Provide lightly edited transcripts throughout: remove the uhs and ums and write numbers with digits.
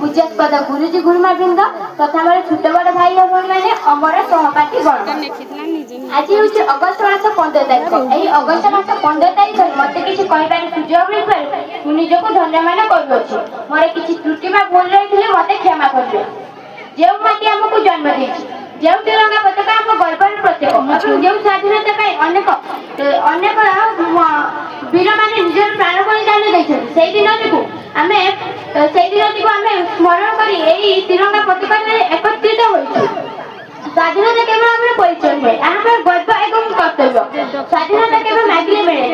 पूज्यास्पद गुरुजी गुरुमावृंद तथा मोर छोट बड़ भाई और भौणी मैंने अमर सहपाठी गण आज हूँ अगस्ट मास 15 तारीख। यही अगस्ट मास 15 तारीख मत किसी कहबार सुजोग मिल मुझे निजक धन्यमान करुच्छी। मोर किसी त्रुटि भूल रही मत क्षमा करेंगे। जो माटी आमको जन्म देती जो तिरंगा पताका आम गर्वर प्रतीक और जो स्वाधीनता अनेक अनेक वीर मैंने निजर प्राण बलिदान देते दिन टी आम स्मरण कर तिरंगा पताका एकत्रित हो स्वाधीनता केवल आम परिचय हुए आम गर्व एवं कर्तव्य। स्वाधीनता केवल मागिले मिले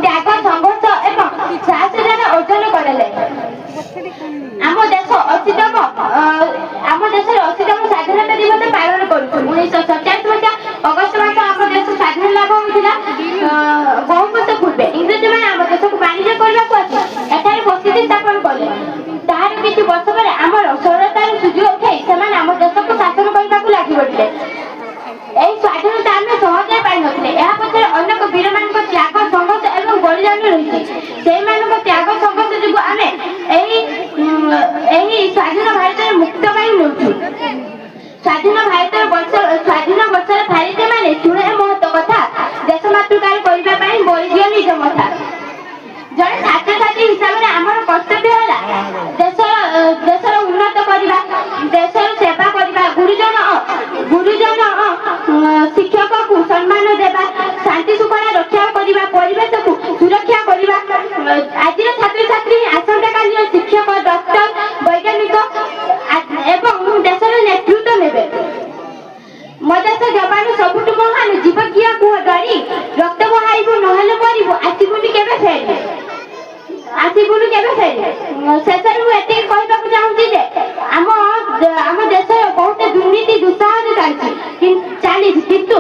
त्याग संघर्ष एवं साहस द्वारा अर्जन कराए। आम देश अशीतम आम देश अशीतम स्वाधीनता दिवस पालन कर 1947 मसीहा अगस्ट मास आम देश स्वाधीन लाभ होता बहु वर्ष पूर्व इंग्रेज मैंने आम देश को वाणिज्य करने बस्ती स्थापन कले तार किसी वर्ष पर आम सरकार सुजोग उठाई से आम देश को शासन करने को लगी पड़े। यही स्वाधीनता आम सहजे पाई नी पचर अनेक वीर मान त्याग संघर्ष एवं बलिदान रही से त्याग संघर्ष जो आम स्वाधीन भारत मुक्त पाई स्वाधीन भारत स्वाधीन वर्षर भारतीय मैंने शुणे महत्व कथा देश मातृकार करने बलिदियो निज मथा। जड़े छात्र छात्री हिसाब से आम कर्तव्य है देशर उन्नत करवा देशर सेवा करवा गुरुजन शिक्षक को सम्मान देवा शांति शृंखला रक्षा करवा परिवेश को सुरक्षा करवा। आज छात्र छात्री आसंता कालीन शिक्षक डॉक्टर वैज्ञानिक एवं देशर नेतृत्व नेबे। मो देश जवान सबुठ महान जीव किया कुह डरी रक्त बहाइबु नहले मरिबु आसिबुनी केबे फेरे आसिबुनी केबे फेरे। शेषर मु एते कहबा को चाहूची जे आम देश बहुत दुर्नीति दुस्साहस चलती किंतु